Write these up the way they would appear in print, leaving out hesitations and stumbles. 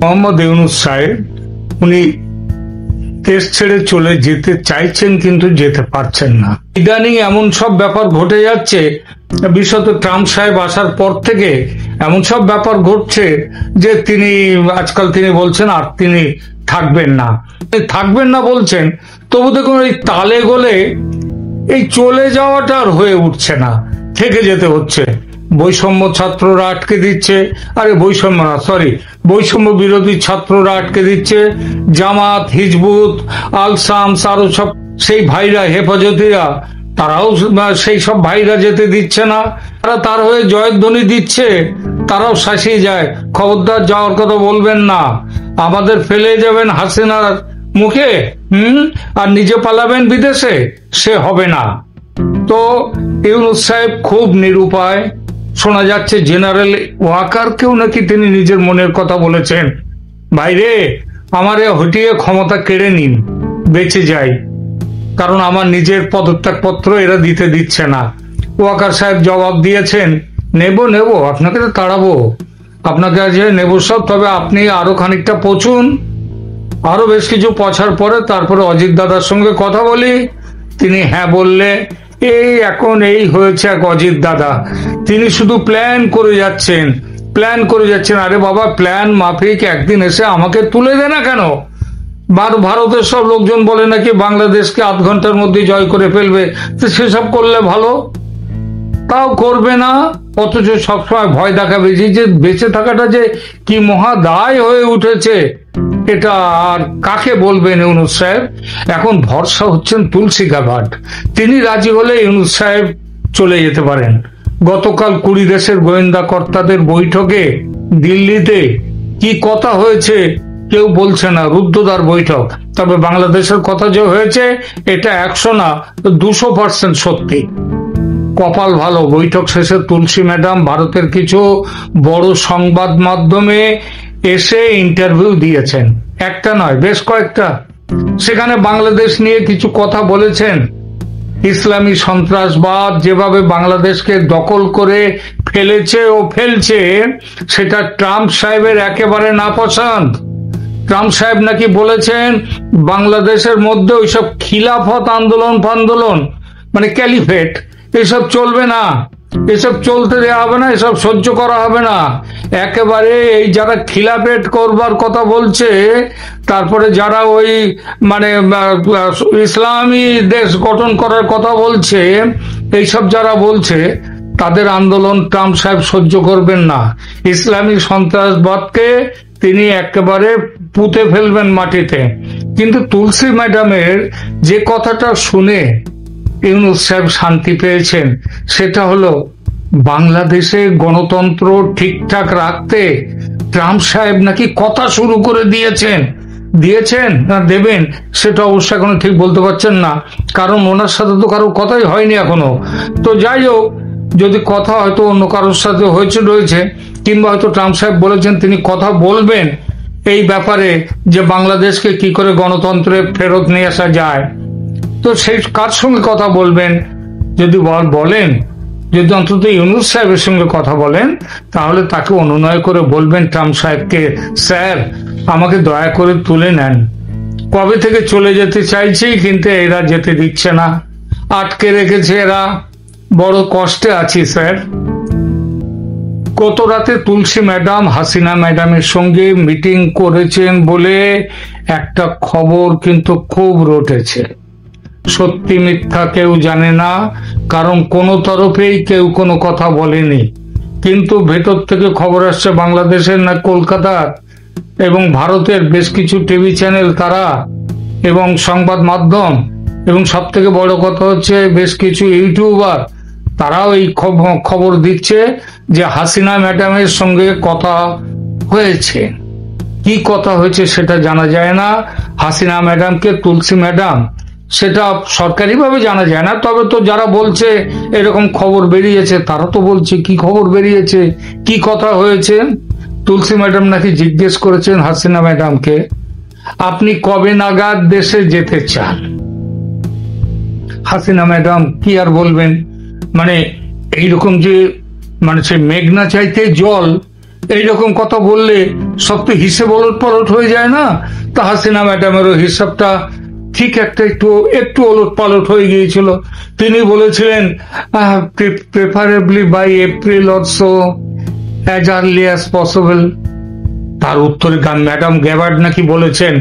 মোহাম্মদ ইউনূস সাহেব উনি দেশ ছেড়ে চলে যেতে চাইছেন কিন্তু যেতে পারছেন না। ইদানিং এমন সব ব্যাপার ঘটে যাচ্ছে, বিশেষত ট্রাম্প সাহেব আসার পর থেকে এমন সব ব্যাপার ঘটছে যে আজকাল তিনি বলছেন আর তিনি থাকবেন না বলছেন, তবু দেখুন এই তালে গোলে এই চলে যাওয়াটা আর হয়ে উঠছে না, থেকে যেতে হচ্ছে। বৈষম্য ছাত্ররা আটকে দিচ্ছে, বৈষম্য বিরোধী ছাত্ররা আটকে দিচ্ছে, জামাত, হিজবুত, আল শামস আরো সব সেই ভাইরা, হেফাজতিরা, তারাও সেই সব ভাইরা যেতে দিচ্ছে না। তার হয়ে জয়ধ্বনি দিচ্ছে, তারাও শাসিয়ে যায়, খবরদার যাওয়ার কথা বলবেন না, আমাদের ফেলে যাবেন হাসিনার মুখে, আর নিজে পালাবেন বিদেশে, সে হবে না। তো ইউনূস সাহেব খুব নিরুপায়। শোনা যাচ্ছে জেনারেল ওয়াকারকেও নাকি তিনি নিজের মনের কথা বলেছেন, ভাইরে আমারে হটিয়ে ক্ষমতা কেড়ে নিন, বেঁচে যাই, কারণ আমার নিজের পদত্যাগপত্র এরা দিতে দিচ্ছে না। ওয়াকার সাহেব জবাব দিয়েছেন, নেব আপনাকে তো তাড়াবো, আপনাকে আজ নেব সব, তবে আপনি আরো খানিকটা পচুন, আরো বেশ কিছু পছার পরে তারপরে অজিত দাদার সঙ্গে কথা বলি। তিনি হ্যাঁ বললে, এখন হয়েছে এক অজিত দাদা, তিনি শুধু প্ল্যান করে যাচ্ছেন। আরে বাবা, প্ল্যান মাফিক একদিন এসে আমাকে তুলে দে না কেন? ভারতের সব লোকজন বলে নাকি বাংলাদেশকে 8 ঘন্টার মধ্যে জয় করে ফেলবে, তো সেসব করলে ভালো, তাও করবে না, অথচ সবসময় ভয় দেখাবে যে বেঁচে থাকাটা যে কি মহাদায় হয়ে উঠেছে, এটা আর কাকে বলবেন ইউনূস সাহেব? এখন ভরসা হচ্ছেন তুলসী গাবাট, তিনি রাজি হলে ইউনূস সাহেব চলে যেতে পারেন। গতকাল 20 দেশের গোয়েন্দা কর্তাদের বৈঠকে দিল্লিতে কি কথা হয়েছে কেউ বলছে না, রুদ্ধদ্বার বৈঠক। তবে বাংলাদেশের কথা যে হয়েছে এটা 100 না 200% সত্যি। কপাল ভালো, বৈঠক শেষে তুলসী ম্যাডাম ভারতের কিছু বড় সংবাদ মাধ্যমে এসে ইন্টারভিউ দিয়েছেন, একটা নয় বেশ কয়েকটা। সেখানে বাংলাদেশ নিয়ে কিছু কথা বলেছেন। ইসলামী সন্ত্রাসবাদ যেভাবে বাংলাদেশকে দখল করে ফেলেছে ও ফেলছে, সেটা ট্রাম্প সাহেবের একেবারে নাপছন্দ। ট্রাম্প সাহেব নাকি বলেছেন বাংলাদেশের মধ্যে ওইসব খিলাফত আন্দোলন মানে ক্যালিফেট, এসব চলবে না, এসব চলতে দেওয়া হবে না, এসব সহ্য করা হবে না। একেবারে এই যারা খিলাফেট করবার কথা বলছে, তারপরে যারা ওই মানে ইসলামী দেশ গঠন করার কথা বলছে, এইসব যারা বলছে তাদের আন্দোলন ট্রাম্প সাহেব সহ্য করবেন না। ইসলামী সন্ত্রাসবাদকে তিনি একেবারে পুঁতে ফেলবেন মাটিতে। কিন্তু তুলসী ম্যাডামের যে কথাটা শুনে ইউনূস সাহেব শান্তি পেয়েছেন, সেটা হলো বাংলাদেশে গণতন্ত্র ঠিকঠাক রাখতে ট্রাম্প সাহেব নাকি কথা শুরু করে দিয়েছেন না দেবেন, সেটা অবশ্য এখনো ঠিক বলতে পারছেন না, কারণ ওনার সাথে তো কারো কথাই হয়নি এখনো। তো যাই হোক, যদি কথা হয়তো অন্য কারোর সাথে রয়েছে, কিংবা হয়তো ট্রাম্প সাহেব বলেছেন তিনি কথা বলবেন এই ব্যাপারে যে বাংলাদেশকে কি করে গণতন্ত্রে ফেরত নিয়ে আসা যায়। তো সেই কার সঙ্গে কথা বলবেন, যদি বলেন, যদি অন্তত ইউনূস সাহেবের সঙ্গে কথা বলেন, তাহলে তাকে অনুনয় করে বলবেন ট্রাম্প সাহেবকে, স্যার আমাকে দয়া করে তুলে নেন, কবে থেকে চলে যেতে চাইছি কিন্তু এরা যেতে দিচ্ছে না, আটকে রেখেছে এরা, বড় কষ্টে আছি স্যার। গত রাতে তুলসী ম্যাডাম হাসিনা ম্যাডামের সঙ্গে মিটিং করেছেন বলে একটা খবর কিন্তু খুব রটেছে। সত্যি মিথ্যা কেউ জানে না, কারণ কোনো তরফেই কেউ কোনো কথা বলেনি, কিন্তু ভেতর থেকে খবর আসছে বাংলাদেশের না কলকাতার এবং ভারতের বেশ কিছু টিভি চ্যানেল তারা এবং সংবাদ মাধ্যম, এবং সব থেকে বড় কথা হচ্ছে বেশ কিছু ইউটিউবার তারাও এই খবর দিচ্ছে যে হাসিনা ম্যাডামের সঙ্গে কথা হয়েছে। কি কথা হয়েছে সেটা জানা যায় না। হাসিনা ম্যাডামকে তুলসী ম্যাডাম সেটা সরকারিভাবে জানা যায় না, তবে তো যারা বলছে এরকম খবর বেরিয়েছে তারা তো বলছে কি খবর বেরিয়েছে, কি কথা হয়েছে। তুলসী ম্যাডাম নাকি জিজ্ঞেস করেছেন হাসিনা ম্যাডামকে, আপনি কবে নাগাদ দেশে যেতে চান? হাসিনা ম্যাডাম কি আর বলবেন, মানে এইরকম যে মানে সে মেঘনা চাইতে জল, এইরকম কথা বললে সব তো হিসেব ওলট পালট হয়ে যায় না? তা হাসিনা ম্যাডামেরও হিসাবটা ঠিক একটু একটু ওলট পালট হয়ে গিয়েছিল। তিনি বলেছিলেন preferably by April also, as early as possible. তার উত্তরে ম্যাডাম গ্যাবার্ড নাকি বলেছেন,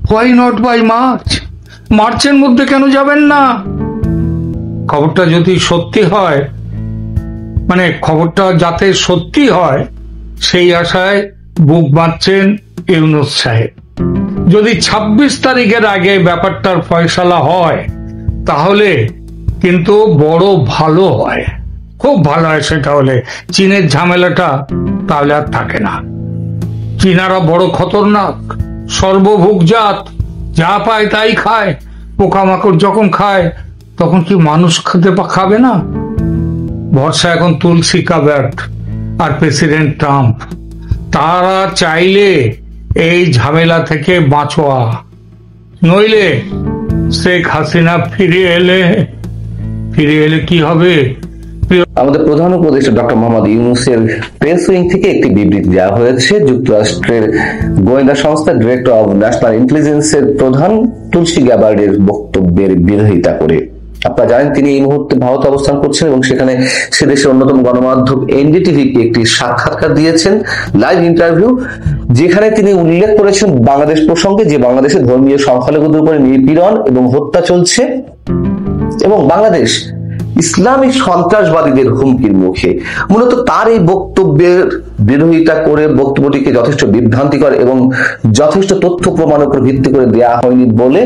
হোয়াই নট বাই মার্চ, মার্চের মধ্যে কেন যাবেন না? খবরটা যদি সত্যি হয়, মানে খবরটা যাতে সত্যি হয় সেই আশায় বুক বাঁধছেন ইউনূস সাহেব। যদি ২৬ তারিখের আগে ব্যাপারটার ফয়সালা হয় তাহলে কিন্তু বড় ভালো হয়, খুব ভালো হয়। সেটা হলে চীনের ঝামেলাটা তাহলে আর থাকে না। চীনারা বড় খতরনাক, সর্বভোগ জাত, যা পায় তাই খায়। পোকামাকড় যখন খায় তখন কি মানুষ খাবে না? ভরসা এখন তুলসী কাবার্ড আর প্রেসিডেন্ট ট্রাম্প। তারা চাইলে এই ঝামেলা থেকে বাঁচোয়া, নইলে শেখ হাসিনা ফিরে এলে কি হবে? আমাদের প্রধান উপদেষ্টা ডক্টর মোহাম্মদ ইউনূসের প্রেস উইং থেকে একটি বিবৃতি দেওয়া হয়েছে। যুক্তরাষ্ট্রের গোয়েন্দা সংস্থা ডিরেক্টর অব ন্যাশনাল ইন্টেলিজেন্সের প্রধান তুলসী গ্যাবার্ডের বক্তব্যের বিরোধিতা করে। আপনারা জানেন তিনি এই মুহূর্তে ভারতে অবস্থান করছেন এবং সেখানে সে দেশের অন্যতম গণমাধ্যম এনডিটিভিকে একটি সাক্ষাৎকার দিয়েছেন, লাইভ ইন্টারভিউ, যেখানে তিনি উল্লেখ করেছেন বাংলাদেশ প্রসঙ্গে, যে বাংলাদেশে ধর্মীয় সংখ্যালঘুদের উপরে নিপীড়ন এবং হত্যা চলছে এবং বাংলাদেশ ইসলামী সন্ত্রাসবাদীদের হুমকির মুখে। মূলত তার এই বক্তব্যের বিরোধিতা করে বক্তব্যটিকে যথেষ্ট বিভ্রান্তিকর এবং যথেষ্ট তথ্য প্রমাণের উপর ভিত্তি করে দেওয়া হয়নি বলে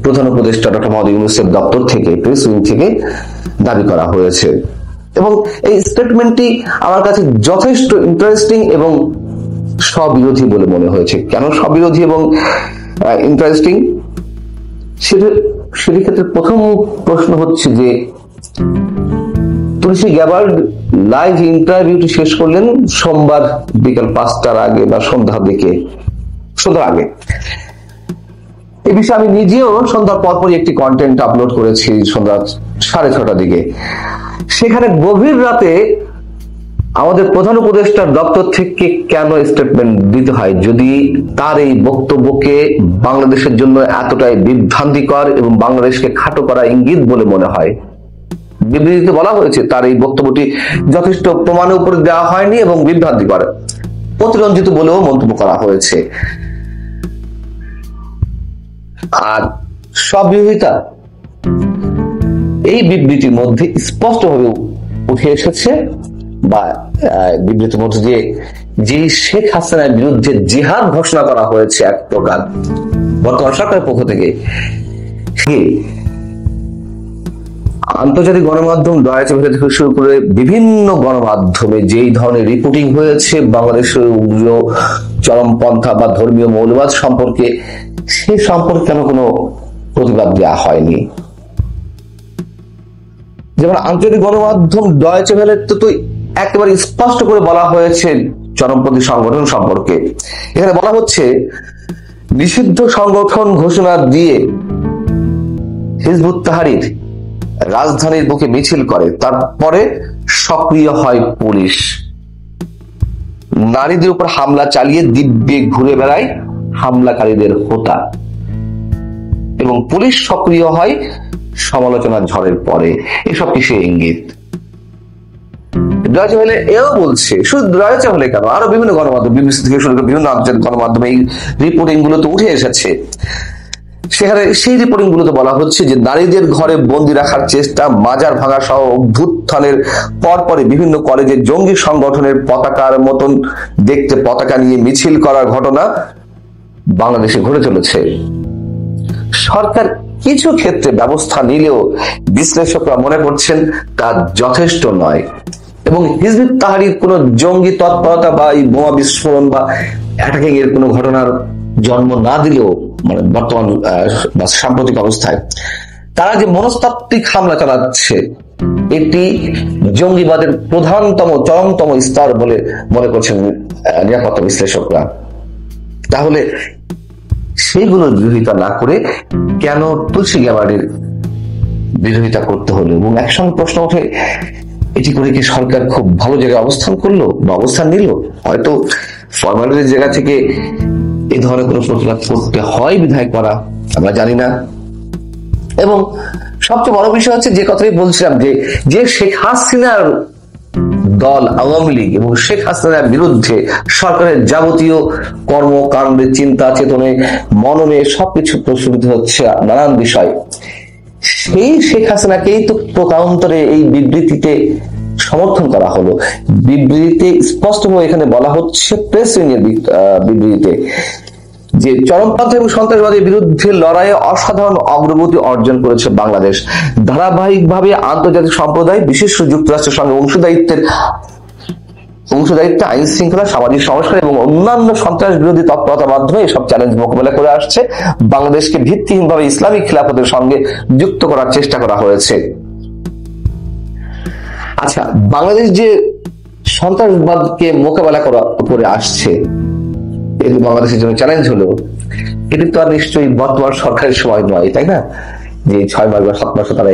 প্রধান উপদেষ্টা ডক্টর মোহাম্মদ ইউনূসের দপ্তর থেকে, প্রেস উইং থেকে দাবি করা হয়েছে। এবং এই স্টেটমেন্টটি আমার কাছে যথেষ্ট ইন্টারেস্টিং এবং স্ববিরোধী বলে মনে হয়েছে। কেন স্ববিরোধী এবং ইন্টারেস্টিং সেটি ক্ষেত্রে প্রথম প্রশ্ন হচ্ছে যে তুলসী গ্যাবার্ড লাইভ ইন্টারভিউটি শেষ করলেন সোমবার বিকাল 5টার আগে বা সন্ধ্যার আগে। এই বিষয়ে আমি নিজেও সন্ধ্যার পরপরই একটি কন্টেন্ট আপলোড করেছি সন্ধ্যা 6:30টার দিকে। সেখানে গভীর রাতে আমাদের প্রধান উপদেষ্টার দপ্তর থেকে কেন স্টেটমেন্ট দিতে হয় যদি তার এই বক্তব্যকে বাংলাদেশের জন্য এতটাই বিভ্রান্তিকর এবং বাংলাদেশকে খাটো করা ইঙ্গিত বলে মনে হয়। বিবৃতিতে বলা হয়েছে তার এই বক্তব্যটি যথেষ্ট প্রমাণের উপর দেওয়া হয়নি এবং বিভ্রান্তিকর, অতিরঞ্জিত বলেও মন্তব্য করা হয়েছে। আর স্ববিরোধিতা এই বিবৃতির মধ্যে স্পষ্টভাবে উঠে এসেছে, বা বিবৃতির মধ্যে দিয়ে যে শেখ হাসিনার বিরুদ্ধে জিহাদ ঘোষণা করা হয়েছে এক প্রকার বর্তমান সরকারের পক্ষ থেকে, আন্তর্জাতিক গণমাধ্যম ডয়েচে ভেলে থেকে শুরু করে বিভিন্ন গণমাধ্যমে যেই ধরনের রিপোর্টিং হয়েছে বাংলাদেশের উগ্র চরমপন্থা বা ধর্মীয় মৌলবাদ সম্পর্কে, সেই সম্পর্কে কেন কোনো প্রতিবাদ দেওয়া হয়নি। যেমন আন্তর্জাতিক গণমাধ্যম ডয়েচে ভেলে তো একেবারে স্পষ্ট করে বলা হয়েছে চরমপন্থী সংগঠন সম্পর্কে। এখানে বলা হচ্ছে নিষিদ্ধ সংগঠন ঘোষণা দিয়ে হিজবুত তাহরির রাজধানীর বুকে মিছিল করে, তারপরে সক্রিয় হয় পুলিশ, নারীদের উপর হামলা চালিয়ে দিব্যে ঘুরে বেড়ায় হামলাকারীদের হোতা, এবং পুলিশ সক্রিয় হয় সমালোচনার ঝড়ের পরে। এসব কিছু ইঙ্গিত ডয়েচে ভেলে এও বলছে। শুধু ডয়েচে ভেলে কেন, আরো বিভিন্ন গণমাধ্যম, বিবিসি থেকে শুরু করে বিভিন্ন আন্তর্জাতিক গণমাধ্যমে এই রিপোর্টিং গুলো তো উঠে এসেছে। সেখানে সেই রিপোর্টিং গুলোতে বলা হচ্ছে যে নারীদের ঘরে বন্দী রাখার চেষ্টা, মাজার ভাঙা সহ অভ্যুত্থানের পরপরে বিভিন্ন কলেজে জঙ্গি সংগঠনের পতাকার মতন দেখতে পতাকা নিয়ে মিছিল করার ঘটনা বাংলাদেশে ঘটে চলেছে। সরকার কিছু ক্ষেত্রে ব্যবস্থা নিলেও বিশ্লেষকরা মনে করছেন তা যথেষ্ট নয়, এবং হিজবুত তাহরির কোন জঙ্গি তৎপরতা বা এই বোমা বিস্ফোরণ বা অ্যাটাকিং এর কোন ঘটনার জন্ম না দিলেও, মানে বর্তমান বা সাম্প্রতিক অবস্থায় তারা যে মনস্তাত্ত্বিক হামলা চালাচ্ছে এটি জঙ্গিবাদের চরমতম স্তর বলে মনে করছেন নিরাপত্তা বিশ্লেষকরা। তাহলে সেইগুলোর বিরোধিতা না করে কেন তুলসী গ্যাবার্ডের বিরোধিতা করতে হলো? এবং একসঙ্গে প্রশ্ন ওঠে এটি করে কি সরকার খুব ভালো জায়গায় অবস্থান করলো বা অবস্থান নিল? হয়তো ফরমালিটির জায়গা থেকে এই ধরনের কোনো প্রতিবাদ করতে হয় বিধায় করা, আমরা জানি না। এবং সবচেয়ে বড় বিষয় হচ্ছে যে কথাই বলছিলাম, যে শেখ হাসিনার দল আওয়ামী লীগ এবং শেখ হাসিনার বিরুদ্ধে সরকারের যাবতীয় কর্মকাণ্ডে, চিন্তা চেতনে, মননে সবকিছু প্রশ্নিত হচ্ছে নানান বিষয়, সেই শেখ হাসিনাকেই তো প্রকারান্তরে এই বিবৃতিতে সমর্থন করা হলো। বিবৃতিতে স্পষ্টভাবে এখানে বলা হচ্ছে, প্রেস উইংয়ের বিবৃতিতে, যে চরমপন্থী এবং সন্ত্রাসবাদের বিরুদ্ধে লড়াইয়ে অসাধারণ অগ্রগতি অর্জন করেছে বাংলাদেশ। ধারাবাহিকভাবে আন্তর্জাতিক সম্প্রদায়, বিশেষ করে যুক্তরাষ্ট্রের সঙ্গে অংশদায়িত্ব, আইন শৃঙ্খলা, সামাজিক সংস্কার এবং অন্যান্য সন্ত্রাস বিরোধী তৎপরতার মাধ্যমে এসব চ্যালেঞ্জ মোকাবেলা করে আসছে। বাংলাদেশকে ভিত্তিহীনভাবে ইসলামিক খিলাফতের সঙ্গে যুক্ত করার চেষ্টা করা হয়েছে। আচ্ছা, বাংলাদেশ যে সন্ত্রাসবাদকে মোকাবেলা করে আসছে, এটি বাংলাদেশের জন্য চ্যালেঞ্জ হলো, এটি তো আর নিশ্চয়ই বর্তমান সরকারের সময় নয়, তাই না? যে 6 মাস বা 7 মাসে তারা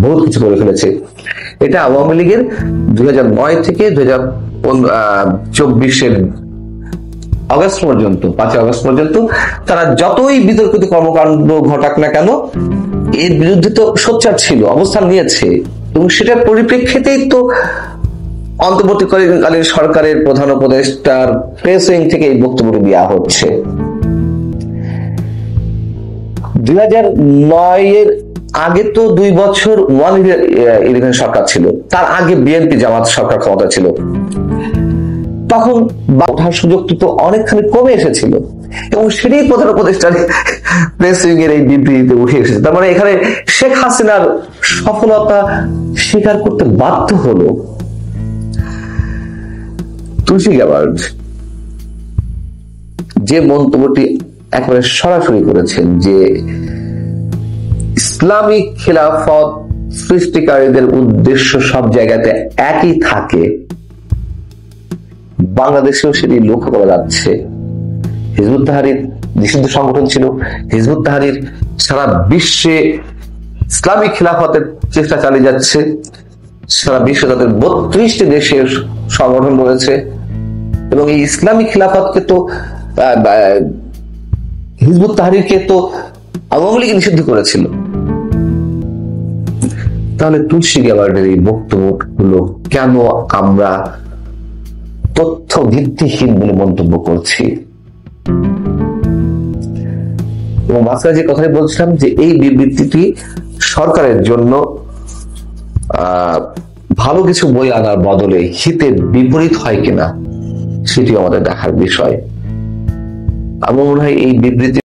বহুত কিছু করে ফেলেছে। এটা আওয়ামী লীগের 2009 থেকে 2024 আগস্ট পর্যন্ত, 5 আগস্ট পর্যন্ত তারা যতই বিতর্কিত কর্মকাণ্ড ঘটাক না কেন, এর বিরুদ্ধে তো সোচ্চার ছিল, অবস্থান নিয়েছে। এবং সেটার পরিপ্রেক্ষিতেই তো অন্তর্বর্তীকালীন সরকারের প্রধান উপদেষ্টার প্রেস উইং থেকে এই বক্তব্য দেওয়া হচ্ছে। 2009 এর আগে তো 2 বছর 1-11 সরকার ছিল, তার আগে বিএনপি জামাত সরকার ক্ষমতা ছিল। তখন ওঠার সুযোগ তো অনেকখানি কমে এসেছিল, এবং সেটাই প্রধান উপদেষ্টার প্রেস উইং এর এই বিবৃতিতে উঠে এসেছে। তার মানে এখানে শেখ হাসিনার সফলতা স্বীকার করতে বাধ্য হলো তুলসী গ্যাবার্ড, যে মন্তব্যটি একেবারে সরাসরি করেছেন যে ইসলামিক খিলাফত সৃষ্টিকারীদের উদ্দেশ্য সব জায়গাতে একই থাকে, বাংলাদেশেও সেটি লক্ষ্য করা যাচ্ছে। হিজবুত তাহরীর নিষিদ্ধ সংগঠন ছিল, হিজবুত তাহরীর সারা বিশ্বে ইসলামিক খিলাফতের চেষ্টা চালিয়ে যাচ্ছে। সারা বিশ্বে তাদের 32টি দেশের সংগঠন রয়েছে, এবং এই ইসলামিক খিলাফতকে তো, হিজবুত তাহরীরকে তো আওয়ামী লীগ নিষিদ্ধ করেছিল। তাহলে তুলসী গ্যাবার্ডের এই বক্তব্যগুলো কেন আমরা তথ্য ভিত্তিহীন বলে মন্তব্য করছি? এবং মাঝখানে যে কথাই বলছিলাম, যে এই বিবৃতিটি সরকারের জন্য ভালো কিছু বই আনার বদলে হিতে বিপরীত হয় কিনা, সেটি আমাদের দেখার বিষয়। আমার মনে হয় এই বিবৃতি